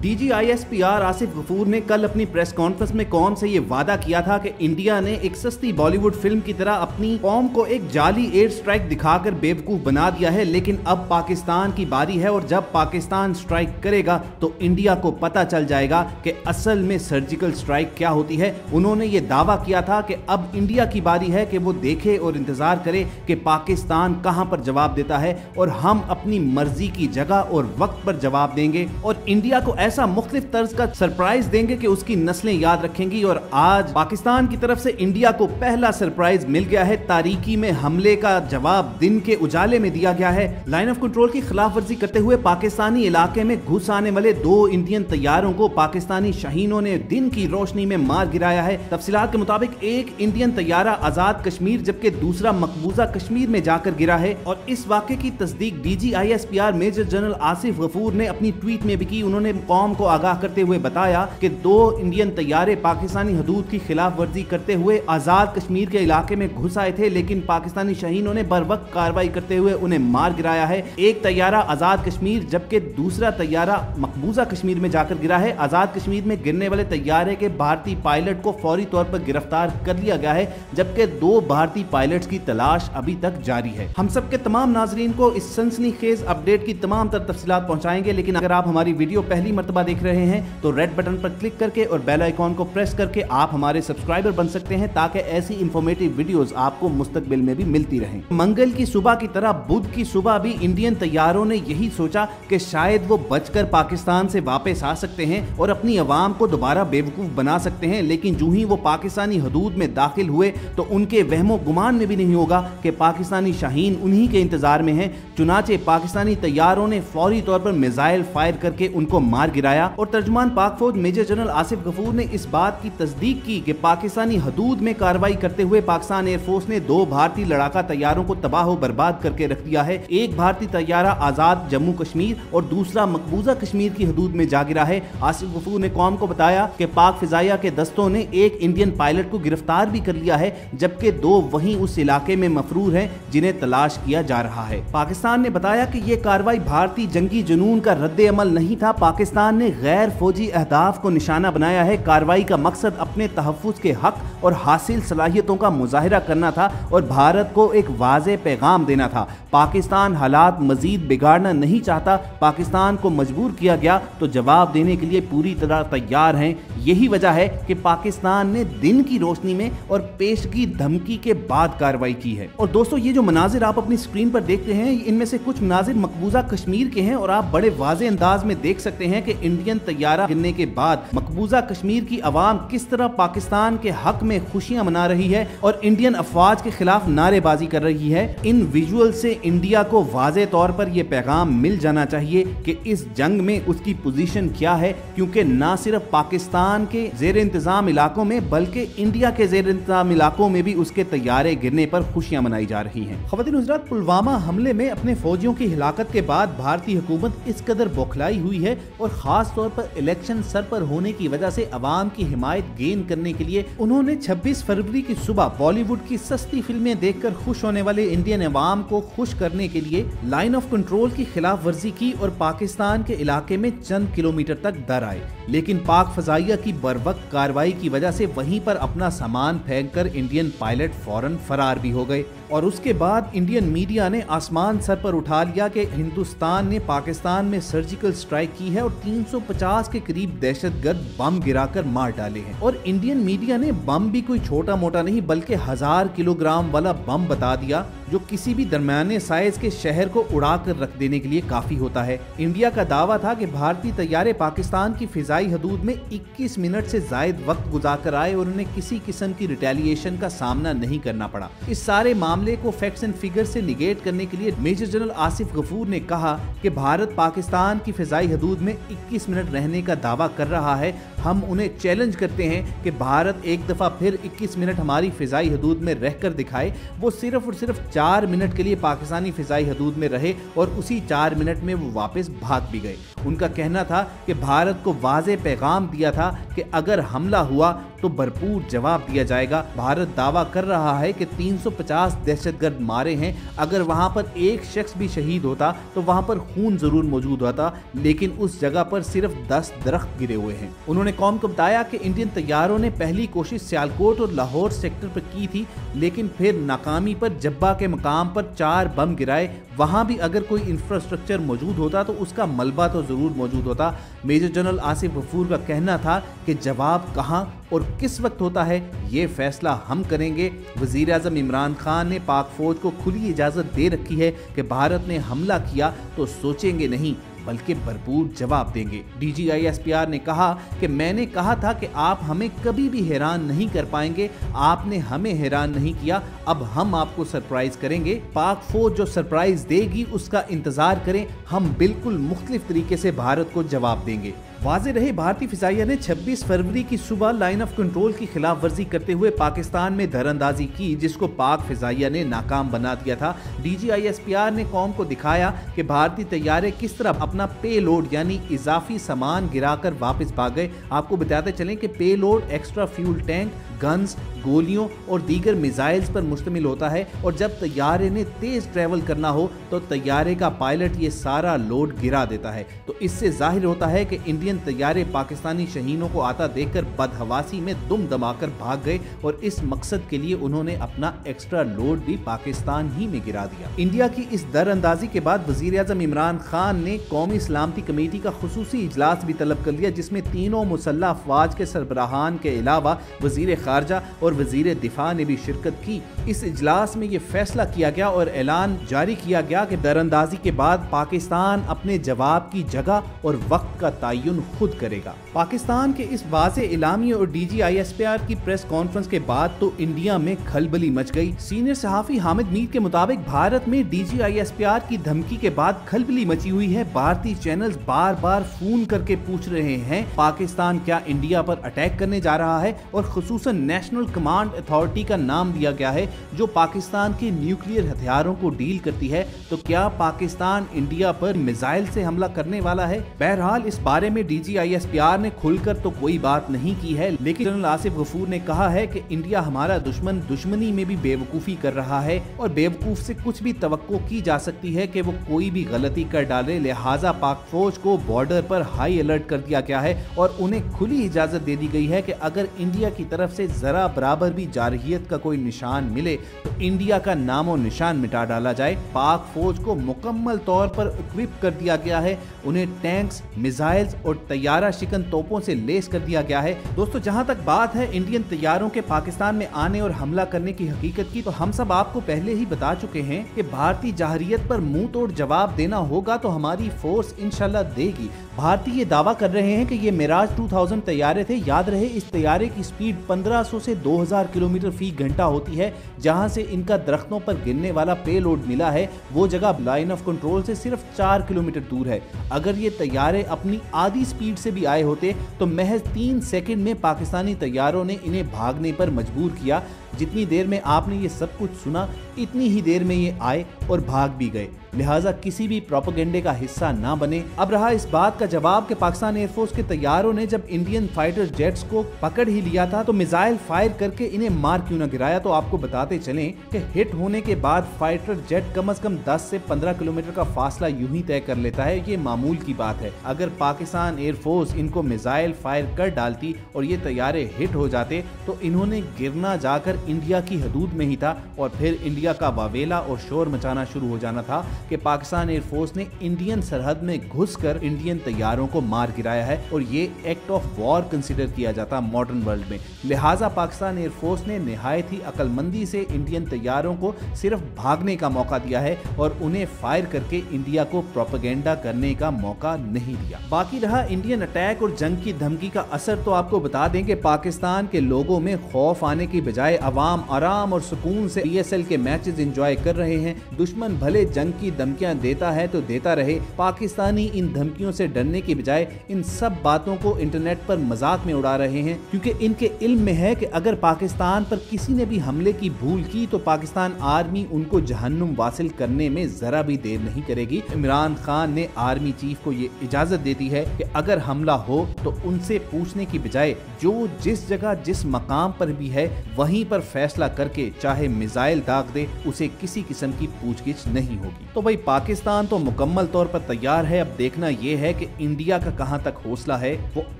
DGISPR Asif Ghafoor ने कल अपनी प्रेस कॉन्फ्रेंस में कौम से ये वादा किया था कि इंडिया ने एक सस्ती बॉलीवुड फिल्म की तरह अपनी कौम को एक जाली एयर स्ट्राइक दिखाकर बेवकूफ बना दिया है, लेकिन अब पाकिस्तान की बारी है और जब पाकिस्तान स्ट्राइक करेगा तो इंडिया को पता चल जाएगा कि असल में सर्जिकल स्ट्राइक क्या होती है। उन्होंने ये दावा किया था कि अब इंडिया की बारी है कि वो देखे और इंतजार करे कि पाकिस्तान कहां पर जवाब देता है और हम अपनी मर्जी की जगह और वक्त पर जवाब देंगे और इंडिया को ऐसा मुख्तलिफ तर्ज का सरप्राइज देंगे कि उसकी नस्लें याद रखेंगी। और आज पाकिस्तान की तरफ से इंडिया को पहला सरप्राइज मिल गया है। तारीकी में हमले का जवाब दिन के उजाले में दिया गया है। लाइन ऑफ कंट्रोल की खिलाफ वर्जी करते हुए पाकिस्तानी इलाके में घुस आने वाले 2 इंडियन तैयारों को पाकिस्तानी शहीनों ने दिन की रोशनी में मार गिराया है। तफसीलात के मुताबिक एक इंडियन तैयारा आजाद कश्मीर जबकि दूसरा मकबूजा कश्मीर में जाकर गिरा है और इस वाक़े की तस्दीक DGISPR major general Asif Ghafoor ने अपनी ट्वीट में भी की। उन्होंने कौम को आगाह करते हुए बताया कि 2 इंडियन तैयारे पाकिस्तानी हदूद की खिलाफ वर्जी करते हुए आजाद कश्मीर के इलाके में घुस आए थे, लेकिन पाकिस्तानी शहीनों ने बर वक्त कार्रवाई करते हुए उन्हें मार गिराया है। एक तैयारा आजाद कश्मीर जबकि दूसरा तैयारा मकबूजा कश्मीर में जाकर गिरा है। आजाद कश्मीर में गिरने वाले तैयारे के भारतीय पायलट को फौरी तौर पर गिरफ्तार कर लिया गया है, जबकि 2 भारतीय पायलट्स की तलाश अभी तक जारी है। हम सबके तमाम नाजरीन को इस सनसनीखेज अपडेट की तमाम तफसीलात पहुंचाएंगे, लेकिन अगर आप हमारी वीडियो पहली मर्तबा देख रहे हैं तो रेड बटन पर क्लिक करके और बेल आइकॉन को प्रेस करके आप हमारे सब्सक्राइबर बन सकते हैं ताकि ऐसी इंफॉर्मेटिव वीडियोस आपको मुस्तकबिल में भी मिलती रहें। मंगल की सुबह की तरह बुध की सुबह भी इंडियन तैयारों ने यही सोचा कि शायद वो बचकर पाकिस्तान से वापस आ सकते हैं और अपनी अवाम को दोबारा बेवकूफ बना सकते हैं, लेकिन जो ही वो पाकिस्तानी हदूद में दाखिल हुए तो उनके वहमो गुमान में भी नहीं होगा कि पाकिस्तानी शाहीन उन्हीं के इंतजार में हैं। चुनाचे पाकिस्तानी तैयारों ने फौरी तौर पर मिसाइल फायर करके उनको मार गिराया और तर्जुमान पाक फौज मेजर जनरल आसिफ गफूर ने इस बात की तस्दीक की कि पाकिस्तानी हदूद में कार्रवाई करते हुए पाकिस्तान एयरफोर्स ने 2 भारतीय लड़ाका तैयारों को तबाह बर्बाद करके रख दिया है। एक भारतीय तैयारा आजाद जम्मू कश्मीर और दूसरा मकबूजा कश्मीर की हदूद में जा गिरा है। आसिफ गफूर ने कौम को बताया कि पाक फिजाइया के दस्तों ने एक इंडियन पायलट को गिरफ्तार भी कर लिया है, जबकि 2 वहीं उस इलाके में मफरूर हैं जिन्हें तलाश किया जा रहा है। पाकिस्तान ने बताया कि यह कार्रवाई भारतीय जंगी जुनून का रद्द अमल नहीं था। पाकिस्तान ने गैर फौजी अहदाफ को निशाना बनाया है। कार्रवाई का मकसद अपने तहफ्फुज़ के हक और हासिल सलाहियतों का मुजाहिरा करना था और भारत को एक वाज़े पैगाम देना था। पाकिस्तान हालात मजीद बिगाड़ना नहीं चाहता। पाकिस्तान को मजबूर किया गया तो जवाब देने के लिए पूरी तरह तैयार हैं। यही वजह है कि पाकिस्तान ने दिन की रोशनी में और पेशगी धमकी के बाद कार्रवाई की है। और दोस्तों, ये जो मनाजिर आप अपनी स्क्रीन पर देखते हैं, इनमें से कुछ मनाजिर मकबूजा कश्मीर के हैं और आप बड़े वाज़े अंदाज में देख सकते हैं कि इंडियन तैयारा गिरने के बाद मकबूजा कश्मीर की आवाम किस तरह पाकिस्तान के हक में खुशियां मना रही है और इंडियन अफवाज के खिलाफ नारेबाजी कर रही है। इन विजुअल से इंडिया को वाज़े तौर पर यह पैगाम मिल जाना चाहिए कि इस जंग में उसकी पोजीशन क्या है, क्योंकि ना सिर्फ पाकिस्तान के जेर इंतजाम इलाकों में बल्कि इंडिया के जेर इंतजाम इलाकों में भी उसके तैयारे गिरने पर खुशियां मनाई जा रही हैं। ख़वातीन हज़रात, पुलवामा हमले में अपने फौजियों की हिलाकत के बाद भारतीय हुकूमत इस कदर बौखलाई हुई है और खास तौर पर इलेक्शन सर पर होने की वजह से अवाम की हिमायत गेन करने के लिए उन्होंने 26 फरवरी की सुबह बॉलीवुड की सस्ती फिल्में देखकर खुश होने वाले इंडियन अवाम को खुश करने के लिए लाइन ऑफ कंट्रोल की खिलाफ वर्जी की और पाकिस्तान के इलाके में चंद किलोमीटर तक दर आए, लेकिन पाक फजाइया की बरवक्त कार्रवाई की वजह से वहीं पर अपना सामान फेंककर इंडियन पायलट फौरन फरार भी हो गए। और उसके बाद इंडियन मीडिया ने आसमान सर पर उठा लिया कि हिंदुस्तान ने पाकिस्तान में सर्जिकल स्ट्राइक की है और 350 के करीब दहशतगर्द बम गिराकर मार डाले हैं। और इंडियन मीडिया ने बम भी कोई छोटा मोटा नहीं बल्कि 1000 किलोग्राम वाला बम बता दिया, जो किसी भी दरमियाने साइज के शहर को उड़ा कर रख देने के लिए काफी होता है। इंडिया का दावा था कि भारतीय तैयारे पाकिस्तान की फिजाई हदूद में 21 मिनट से जायद वक्त गुजार कर आए और उन्हें किसी किस्म की रिटेलिएशन का सामना नहीं करना पड़ा। इस सारे मामले को फैक्ट्स एंड फिगर से निगेट करने के लिए मेजर जनरल आसिफ गफूर ने कहा कि भारत पाकिस्तान की फिजाई हदूद में 21 मिनट रहने का दावा कर रहा है। हम उन्हें चैलेंज करते हैं कि भारत एक दफा फिर 21 मिनट हमारी फिजाई हदूद में रहकर दिखाए। वो सिर्फ और सिर्फ 4 मिनट के लिए पाकिस्तानी फिजाई हदूद में रहे और उसी 4 मिनट में वो वापस भाग भी गए। उनका कहना था कि भारत को वाज़े पैगाम दिया था कि अगर हमला हुआ तो भरपूर जवाब दिया जाएगा। भारत दावा कर रहा है कि 350 दहशतगर्द मारे हैं। अगर वहां पर एक शख्स भी शहीद होता तो वहां पर खून जरूर मौजूद होता, लेकिन उस जगह पर सिर्फ 10 दरख्त गिरे हुए हैं। उन्होंने कौम को बताया कि इंडियन तैयारों ने पहली कोशिश सियालकोट और लाहौर सेक्टर पर की थी, लेकिन फिर नाकामी पर जब्बा के मकाम पर 4 बम गिराए। वहां भी अगर कोई इंफ्रास्ट्रक्चर मौजूद होता तो उसका मलबा तो जरूर मौजूद होता। मेजर जनरल आसिफ गफूर का कहना था कि जवाब कहां और किस वक्त होता है ये फैसला हम करेंगे। वजीर आज़म इमरान खान ने पाक फौज को खुली इजाज़त दे रखी है कि भारत ने हमला किया तो सोचेंगे नहीं बल्कि भरपूर जवाब देंगे। DGISPR ने कहा कि मैंने कहा था कि आप हमें कभी भी हैरान नहीं कर पाएंगे, आपने हमें हैरान नहीं किया, अब हम आपको सरप्राइज करेंगे। पाक फौज जो सरप्राइज देगी उसका इंतजार करें, हम बिल्कुल मुख्तलिफ तरीके से भारत को जवाब देंगे। वाज़े रहे भारतीय फिजाइया ने 26 फरवरी की सुबह लाइन ऑफ कंट्रोल की खिलाफ वर्जी करते हुए पाकिस्तान में धरअंदाजी की, जिसको पाक फिजाइया ने नाकाम बना दिया था। DGISPR ने कौम को दिखाया कि भारतीय तैयारे किस तरह अपना पे लोड यानी इजाफी सामान गिराकर वापस भाग गए। आपको बताते चलें कि पे load extra fuel tank, guns, गोलियों और दीगर मिसाइल्स पर मुश्तमिल होता है, और जब तैयारे ने तेज ट्रैवल करना हो तो तैयारे का पायलट ये सारा लोड गिरा देता है। तो इससे जाहिर होता है कि इंडियन तैयारे पाकिस्तानी शहीनों को आता देखकर बदहवासी में दुम दमाकर भाग गए, और इस मकसद के लिए उन्होंने अपना एक्स्ट्रा लोड भी पाकिस्तान ही में गिरा दिया। इंडिया की इस दरअंदाजी के बाद वजीर आज़म इमरान खान ने कौमी सलामती कमेटी का खुसूसी इजलास भी तलब कर लिया, जिसमें तीनों मुसल्लह अफवाज के सरबराहान के अलावा वजीर खारजा और वजीर दिफा ने भी शिरकत की। इस इजलास में ये फैसला किया गया और ऐलान जारी किया गया कि दरअंदाजी के बाद पाकिस्तान अपने जवाब की जगह और वक्त का तयन खुद करेगा। पाकिस्तान के इस वाज़े इलामी और DGISPR की प्रेस कॉन्फ्रेंस के बाद तो इंडिया में खलबली मच गई। सीनियर सहाफी हामिद मीर के मुताबिक भारत में DGISPR की धमकी के बाद खलबली मची हुई है। भारतीय चैनल्स बार बार फोन करके पूछ रहे हैं पाकिस्तान क्या इंडिया पर अटैक करने जा रहा है, और खुसूसन नेशनल कमांड अथॉरिटी का नाम दिया गया है जो पाकिस्तान के न्यूक्लियर हथियारों को डील करती है। तो क्या पाकिस्तान इंडिया पर मिसाइल से हमला करने वाला है? बहरहाल इस बारे में DGISPR ने खुलकर तो कोई बात नहीं की है, लेकिन जनरल आसिफ गफूर ने कहा है कि इंडिया हमारा दुश्मन दुश्मनी में भी बेवकूफ़ी कर रहा है, और बेवकूफ़ से कुछ भी तवक्को की जा सकती है कि वो कोई भी गलती कर डाले। लिहाजा पाक फौज को बॉर्डर पर हाई अलर्ट कर दिया गया है और उन्हें खुली इजाज़त दे दी गई है कि अगर इंडिया की तरफ से जरा बराबर भी जारहियत का कोई निशान मिले तो इंडिया का नामो निशान मिटा डाला जाए। पाक फौज को मुकम्मल तौर पर इक्विप कर दिया गया है, उन्हें टैंक्स, मिसाइल्स और तैयारा शिकन तोपों से लेस कर दिया गया है। दोस्तों, जहां तक बात है इंडियन तैयारों के पाकिस्तान में आने और हमला करने की हकीकत की, तो हम सब आपको पहले ही बता चुके हैं कि भारतीय जारहियत पर मुंह तोड़ जवाब देना होगा तो हमारी फोर्स इंशाल्लाह देगी। भारतीय ये दावा कर रहे हैं कि ये मिराज 2000 तैयारे थे। याद रहे इस तैयारे की स्पीड 1500 से 2000 किलोमीटर फी घंटा होती है। जहां से इनका दरख्तों पर गिरने वाला पे लोड मिला है वो जगह लाइन ऑफ कंट्रोल से सिर्फ 4 किलोमीटर दूर है। अगर ये तैयारे अपनी आधी स्पीड से भी आए होते तो महज 3 सेकंड में पाकिस्तानी तैयारों ने इन्हें भागने पर मजबूर किया। जितनी देर में आपने ये सब कुछ सुना इतनी ही देर में ये आए और भाग भी गए। लिहाजा किसी भी प्रोपेगेंडे का हिस्सा ना बने। अब रहा इस बात का जवाब कि पाकिस्तान एयरफोर्स के तैयारों ने जब इंडियन फाइटर जेट्स को पकड़ ही लिया था तो मिसाइल फायर करके इन्हें मार क्यों न गिराया। तो आपको बताते चलें कि हिट होने के बाद फाइटर जेट कम से कम 10 से 15 किलोमीटर का फासला यूं ही तय कर लेता है। ये मामूल की बात है। अगर पाकिस्तान एयरफोर्स इनको मिसाइल फायर कर डालती और ये तैयारे हिट हो जाते तो इन्होंने गिरना जाकर इंडिया की हदूद में ही था और फिर इंडिया का वावेला और शोर मचाना शुरू हो जाना था कि पाकिस्तान एयरफोर्स ने इंडियन सरहद में घुसकर इंडियन तैयारों को मार गिराया है, और ये एक्ट ऑफ वॉर कंसीडर किया जाता मॉडर्न वर्ल्ड में। लिहाजा पाकिस्तान एयरफोर्स ने निहायत ही अक्लमंदी से इंडियन तैयारों को सिर्फ भागने का मौका दिया है और उन्हें फायर करके इंडिया को प्रोपेगेंडा करने का मौका नहीं दिया। बाकी रहा इंडियन अटैक और जंग की धमकी का असर, तो आपको बता दें कि पाकिस्तान के लोगों में खौफ आने की बजाय अवाम आराम और सुकून से PSL के मैचेस एंजॉय कर रहे हैं। दुश्मन भले जंग की धमकियां देता है तो देता रहे। पाकिस्तानी इन धमकियों से डरने की बजाय इन सब बातों को इंटरनेट पर मजाक में उड़ा रहे हैं, क्योंकि इनके इल्म में है कि अगर पाकिस्तान पर किसी ने भी हमले की भूल की तो पाकिस्तान आर्मी उनको जहन्नुम वासिल करने में जरा भी देर नहीं करेगी। इमरान खान ने आर्मी चीफ को ये इजाजत दे दी है कि अगर हमला हो तो उनसे पूछने की बजाय जो जिस जगह जिस मकाम पर भी है वहीं पर फैसला करके चाहे मिसाइल दाग दे, उसे किसी किस्म की पूछगिछ नहीं होगी। तो भाई पाकिस्तान तो मुकम्मल तौर पर तैयार है। अब देखना यह है कि इंडिया का कहां तक हौसला है, वो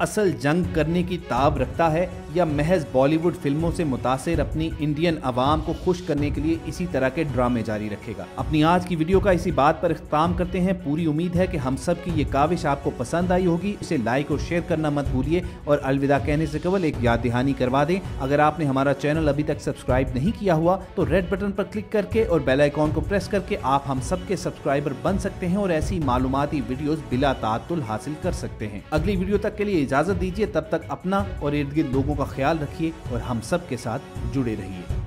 असल जंग करने की ताब रखता है या महज बॉलीवुड फिल्मों से मुतासिर अपनी इंडियन अवाम को खुश करने के लिए इसी तरह के ड्रामे जारी रखेगा। अपनी आज की वीडियो का इसी बात पर इख्तिताम करते हैं। पूरी उम्मीद है कि हम सब की ये काविश आपको पसंद आई होगी। इसे लाइक और शेयर करना मत भूलिए और अलविदा कहने से कबल एक याद दहानी करवा दें, अगर आपने हमारा चैनल अभी तक सब्सक्राइब नहीं किया हुआ तो रेड बटन पर क्लिक करके और बेल आइकॉन को प्रेस करके आप हम सब के सब्सक्राइबर बन सकते हैं और ऐसी मालूमाती वीडियोस बिला तातुल हासिल कर सकते हैं। अगली वीडियो तक के लिए इजाजत दीजिए, तब तक अपना और इर्द गिर्द लोगों का ख्याल रखिए और हम सब के साथ जुड़े रहिए।